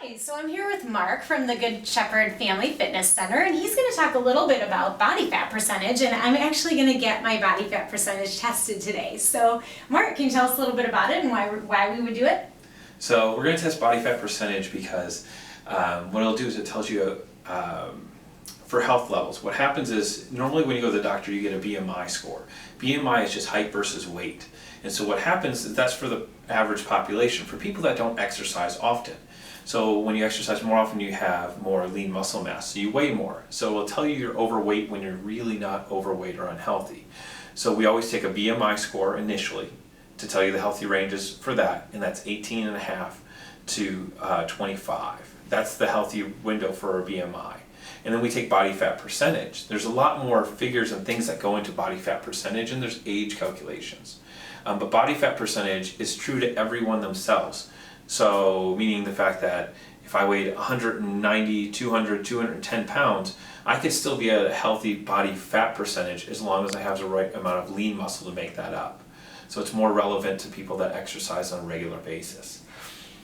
Hi, so I'm here with Mark from the Good Shepherd Family Fitness Center, and he's going to talk a little bit about body fat percentage, and I'm actually going to get my body fat percentage tested today. So Mark, can you tell us a little bit about it and why we would do it? So we're going to test body fat percentage because what it'll do is it tells you for health levels. What happens is normally when you go to the doctor you get a BMI score. BMI is just height versus weight. And so what happens is that's for the average population, for people that don't exercise often. So when you exercise more often you have more lean muscle mass, so you weigh more. So it'll tell you you're overweight when you're really not overweight or unhealthy. So we always take a BMI score initially to tell you the healthy ranges for that, and that's 18.5 to 25. That's the healthy window for a BMI. And then we take body fat percentage. There's a lot more figures and things that go into body fat percentage, and there's age calculations. But body fat percentage is true to everyone themselves. So meaning the fact that if I weighed 190, 200, 210 pounds, I could still be at a healthy body fat percentage as long as I have the right amount of lean muscle to make that up. So it's more relevant to people that exercise on a regular basis.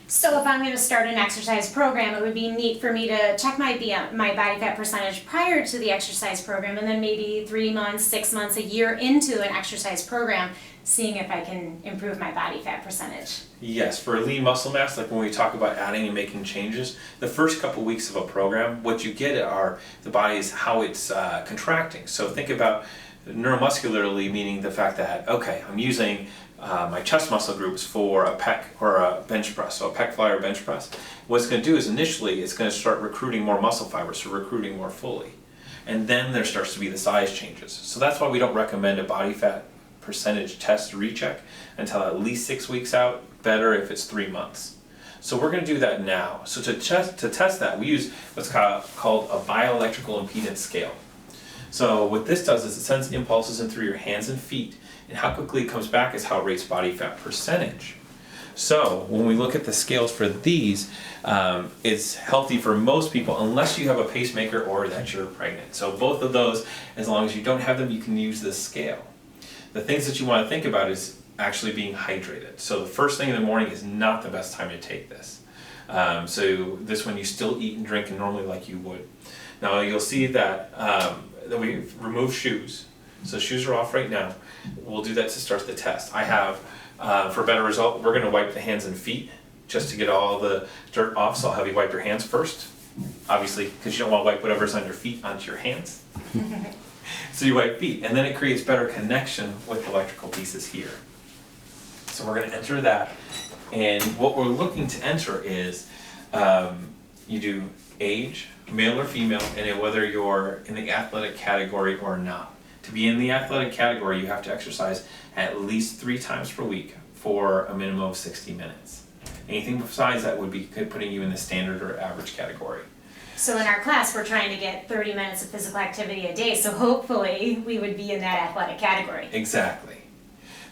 So if I'm going to start an exercise program, it would be neat for me to check my body fat percentage prior to the exercise program, and then maybe 3 months, 6 months, a year into an exercise program, seeing if I can improve my body fat percentage. Yes, for lean muscle mass, like when we talk about adding and making changes, the first couple weeks of a program, what you get are the body is how it's contracting. So think about neuromuscularly, meaning the fact that, okay, I'm using my chest muscle groups for a pec or a bench press, so a pec fly or bench press. What it's going to do is initially it's going to start recruiting more muscle fibers, so recruiting more fully. And then there starts to be the size changes. So that's why we don't recommend a body fat percentage test recheck until at least 6 weeks out, better if it's 3 months. So we're going to do that now. So to test that, we use what's called a bioelectrical impedance scale. So what this does is it sends impulses in through your hands and feet, and how quickly it comes back is how it rates body fat percentage. So when we look at the scales for these, it's healthy for most people unless you have a pacemaker or that you're pregnant. So both of those, as long as you don't have them, you can use this scale. The things that you want to think about is actually being hydrated. So the first thing in the morning is not the best time to take this. So this one you still eat and drink normally like you would. Now you'll see that we remove shoes. So shoes are off right now. We'll do that to start the test. I have, for a better result, we're going to wipe the hands and feet just to get all the dirt off. So I'll have you wipe your hands first, obviously, because you don't want to wipe whatever's on your feet onto your hands. So you wipe feet, and then it creates better connection with electrical pieces here. So we're going to enter that, and what we're looking to enter is you do age, male or female, and whether you're in the athletic category or not. To be in the athletic category, you have to exercise at least 3 times per week for a minimum of 60 minutes. Anything besides that would be putting you in the standard or average category. So in our class, we're trying to get 30 minutes of physical activity a day, so hopefully we would be in that athletic category. Exactly.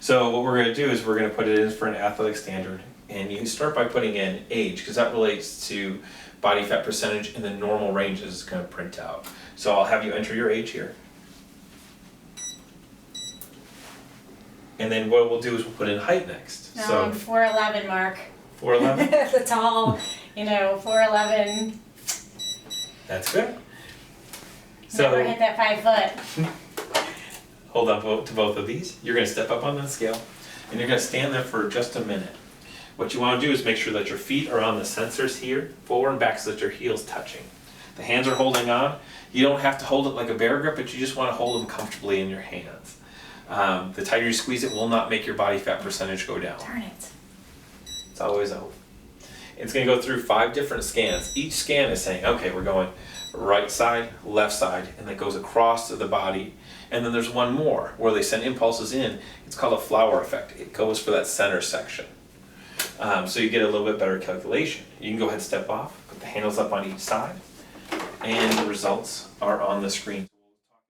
So what we're going to do is we're going to put it in for an athletic standard, and you can start by putting in age, because that relates to body fat percentage and the normal range is going to print out. So I'll have you enter your age here. And then what we'll do is we'll put in height next. No, So I'm 4'11", Mark. 4'11"? The tall, 4'11". That's good. Never hit that 5 foot. Hold on to both of these. You're going to step up on the scale, and you're going to stand there for just a minute. What you want to do is make sure that your feet are on the sensors here, forward and back, so that your heel's touching. The hands are holding on. You don't have to hold it like a bear grip, but you just want to hold them comfortably in your hands. The tighter you squeeze it will not make your body fat percentage go down. Darn it. It's always out. It's going to go through 5 different scans. Each scan is saying, okay, we're going right side, left side, and that goes across to the body. And then there's one more where they send impulses in. It's called a flower effect. It goes for that center section. So you get a little bit better calculation. You can go ahead and step off, put the handles up on each side, and the results are on the screen.